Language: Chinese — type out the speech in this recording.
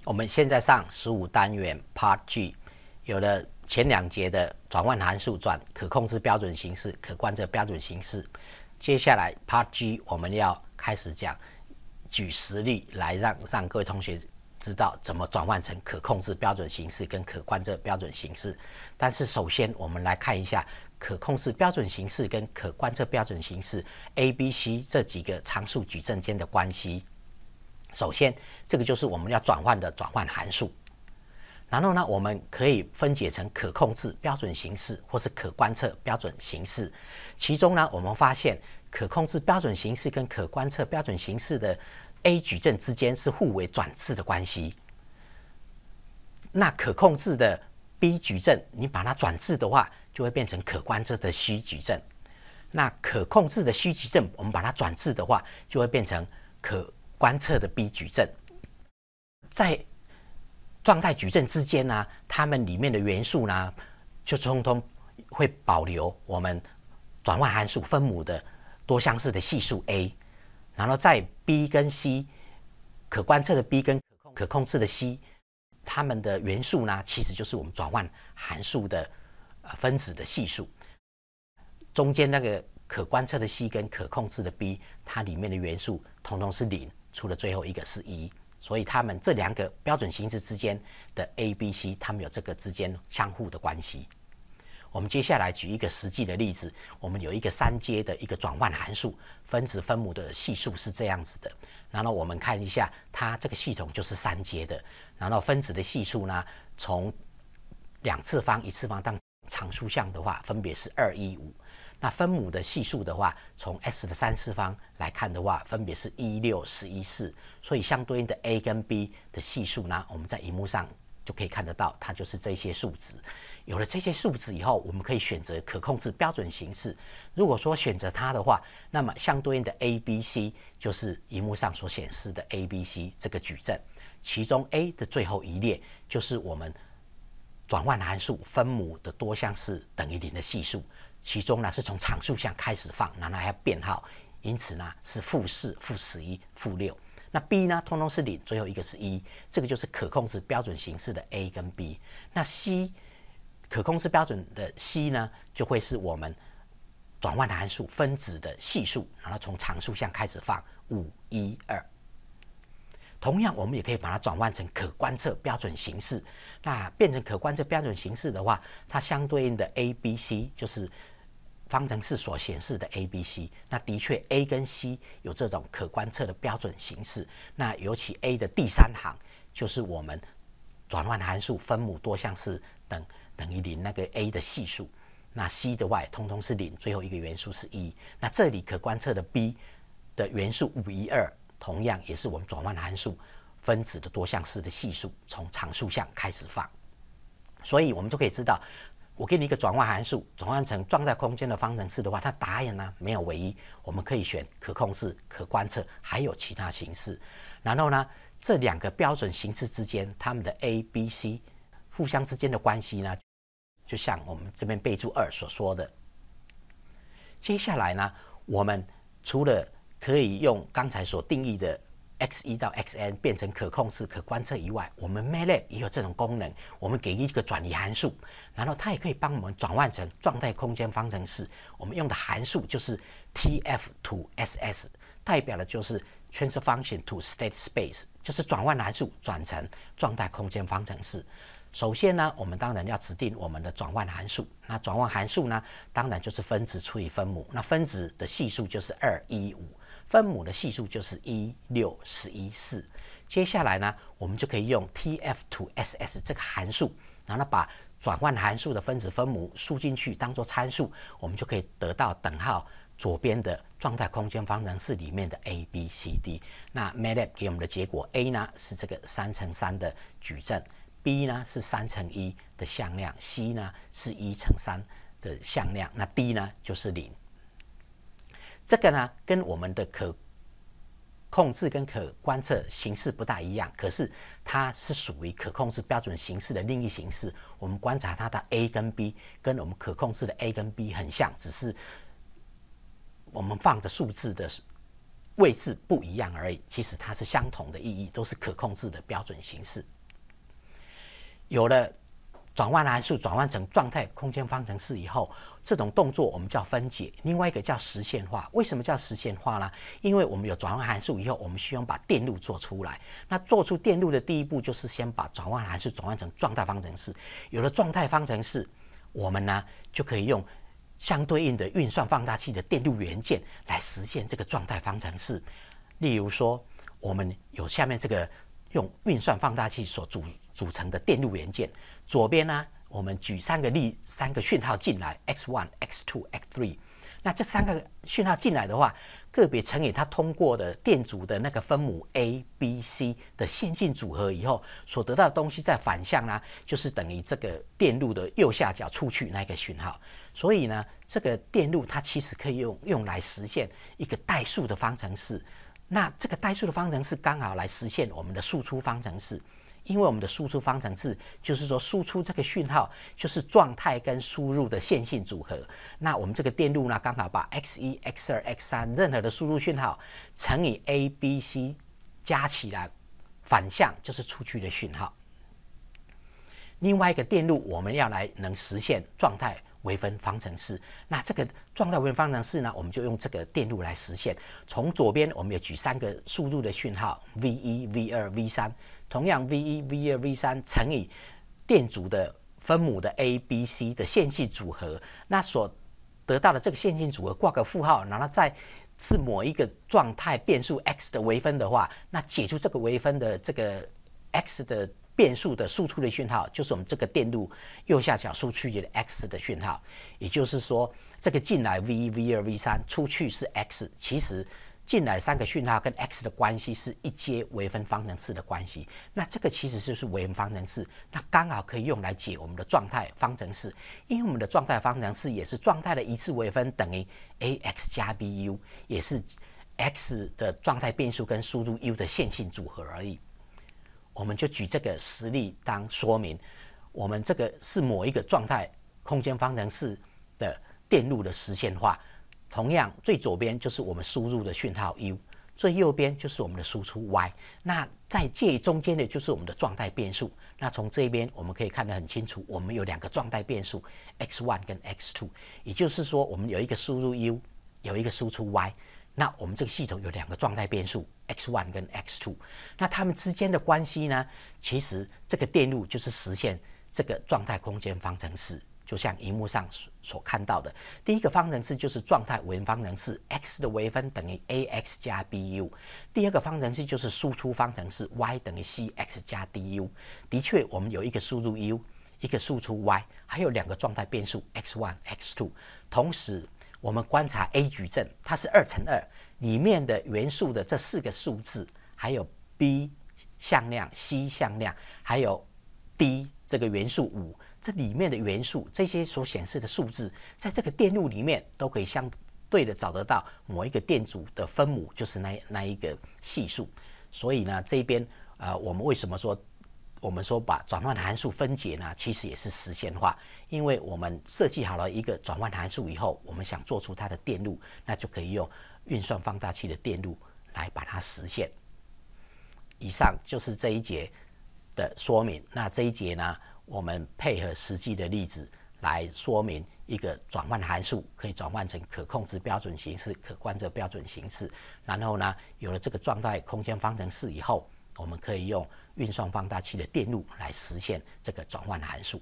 我们现在上15单元 Part G， 有了前2节的转换函数转可控制标准形式、可观测标准形式。接下来 Part G 我们要开始讲举实例来让各位同学知道怎么转换成可控制标准形式跟可观测标准形式。但是首先我们来看一下可控制标准形式跟可观测标准形式 A、B、C 这几个常数矩阵间的关系。首先，这个就是我们要转换的转换函数。然后呢，我们可以分解成可控制标准形式或是可观测标准形式。其中呢，我们发现可控制标准形式跟可观测标准形式的 A 矩阵之间是互为转置的关系。那可控制的 B 矩阵，你把它转置的话，就会变成可观测的 C 矩阵。那可控制的 C 矩阵，我们把它转置的话，就会变成可观测的 B 矩阵。在状态矩阵之间呢，它们里面的元素呢，就通通会保留我们转换函数分母的多项式的系数 A。然后在 B 跟 C 可观测的 B 跟可控制的 C， 它们的元素呢，其实就是我们转换函数的分子的系数。中间那个可观测的 C 跟可控制的 B， 它里面的元素统统是0，除了最后一个是1。所以它们这2个标准形式之间的 A、B、C， 它们有这个之间相互的关系。我们接下来举一个实际的例子，我们有一个3阶的一个转换函数，分子分母的系数是这样子的。然后我们看一下，它这个系统就是3阶的。然后分子的系数呢，从2次方、1次方当常数项的话，分别是2、1、5。那分母的系数的话，从 S 的3次方来看的话，分别是1、6、11、4。所以相对应的 A 跟 B 的系数呢，我们在荧幕上就可以看得到，它就是这些数值。有了这些数值以后，我们可以选择可控制标准形式。如果说选择它的话，那么相对应的 A、B、C 就是荧幕上所显示的 A、B、C 这个矩阵。其中 A 的最后一列就是我们转换函数分母的多项式等于0的系数。其中呢是从常数项开始放，然后还要编号，因此呢是-4、-11、-6。那 B 呢，通通是0，最后一个是1，这个就是可控制标准形式的 A 跟 B。那 C 可控制标准的 C 呢，就会是我们转换函数分子的系数，然后从常数项开始放5、1、2。同样，我们也可以把它转换成可观测标准形式。那变成可观测标准形式的话，它相对应的 A、B、C 就是方程式所显示的 A、B、C， 那的确 A 跟 C 有这种可观测的标准形式。那尤其 A 的第3行就是我们转换函数分母多项式等于0那个 A 的系数。那 C 的话通通是0，最后一个元素是1。那这里可观测的 B 的元素5、1、2，同样也是我们转换函数分子的多项式的系数，从常数项开始放。所以我们就可以知道，我给你一个转换函数，转换成状态空间的方程式的话，它答案呢没有唯一，我们可以选可控制、可观测，还有其他形式。然后呢，这2个标准形式之间，它们的 A、B、C 互相之间的关系呢，就像我们这边备注2所说的。接下来呢，我们除了可以用刚才所定义的x1到xn 变成可控制、可观测以外，我们 MATLAB 也有这种功能。我们给一个转移函数，然后它也可以帮我们转换成状态空间方程式。我们用的函数就是 TF to SS， 代表的就是 Transfer Function to State Space， 就是转换函数转成状态空间方程式。首先呢，我们当然要指定我们的转换函数。那转换函数呢，当然就是分子除以分母。那分子的系数就是2、1、5。分母的系数就是1、6、11、4。接下来呢，我们就可以用 TF to SS 这个函数，然后把转换函数的分子分母输进去当做参数，我们就可以得到等号左边的状态空间方程式里面的 A、B、C、D。那 MATLAB 给我们的结果 A 呢是这个3×3的矩阵， B 呢是3×1的向量， C 呢是1×3的向量，那 D 呢就是0。这个呢，跟我们的可控制跟可观测形式不大一样，可是它是属于可控制标准形式的另一形式。我们观察它的 A 跟 B 跟我们可控制的 A 跟 B 很像，只是我们放的数字的位置不一样而已，其实它是相同的意义，都是可控制的标准形式。有了转换函数转换成状态空间方程式以后，这种动作我们叫分解，另外一个叫实现化。为什么叫实现化呢？因为我们有转换函数以后，我们需要把电路做出来。那做出电路的第一步就是先把转换函数转换成状态方程式。有了状态方程式，我们呢就可以用相对应的运算放大器的电路元件来实现这个状态方程式。例如说，我们有下面这个用运算放大器所组成的电路元件，左边呢，我们举三个讯号进来 ，x1、x2、x3。那这3个讯号进来的话，个别乘以它通过的电阻的那个分母 A、B、C 的线性组合以后，所得到的东西在反向呢，就是等于这个电路的右下角出去那个讯号。所以呢，这个电路它其实可以用来实现一个代数的方程式。那这个代数的方程式刚好来实现我们的输出方程式。因为我们的输出方程式就是说，输出这个讯号就是状态跟输入的线性组合。那我们这个电路呢，刚好把 x1、x2、x3 任何的输入讯号乘以 a、b、c 加起来，反向就是出去的讯号。另外一个电路我们要来能实现状态微分方程式。那这个状态微分方程式呢，我们就用这个电路来实现。从左边我们也举3个输入的讯号 v1、v2、v3。同样 v1、v2、v3 乘以电阻的分母的 a、b、c 的线性组合，那所得到的这个线性组合挂个负号，然后再是某一个状态变数 x 的微分的话，那解出这个微分的这个 x 的变数的输出的讯号，就是我们这个电路右下角输出的 x 的讯号。也就是说，这个进来 v1、v2、v3 出去是 x， 其实进来3个讯号跟 x 的关系是一阶微分方程式的关系，那这个其实就是微分方程式，那刚好可以用来解我们的状态方程式，因为我们的状态方程式也是状态的一次微分等于 ax 加 bu， 也是 x 的状态变数跟输入 u 的线性组合而已。我们就举这个实例当说明，我们这个是某一个状态空间方程式的电路的实现化。同样，最左边就是我们输入的讯号 u， 最右边就是我们的输出 y。那在介中间的就是我们的状态变数。那从这边我们可以看得很清楚，我们有2个状态变数 x1 跟 x2， 也就是说，我们有一个输入 u， 有一个输出 y。那我们这个系统有2个状态变数 x1 跟 x2。那它们之间的关系呢，其实这个电路就是实现这个状态空间方程式。就像荧幕上所看到的，第一个方程式就是状态微分方程式 ，x 的微分等于 ax 加 bu。第二个方程式就是输出方程式 y 等于 cx 加 du。的确，我们有一个输入 u， 一个输出 y， 还有2个状态变数 x1、x2。同时，我们观察 A 矩阵，它是2乘2，里面的元素的这4个数字，还有 b 向量、c 向量，还有 d 这个元素5。这里面的元素，这些所显示的数字，在这个电路里面都可以相对的找得到某一个电阻的分母，就是那一个系数。所以呢，这边我们为什么说我们说把转换函数分解呢？其实也是实现化，因为我们设计好了一个转换函数以后，我们想做出它的电路，那就可以用运算放大器的电路来把它实现。以上就是这一节的说明。那这一节呢，我们配合实际的例子来说明一个转换函数可以转换成可控制标准形式、可观测标准形式。然后呢，有了这个状态空间方程式以后，我们可以用运算放大器的电路来实现这个转换函数。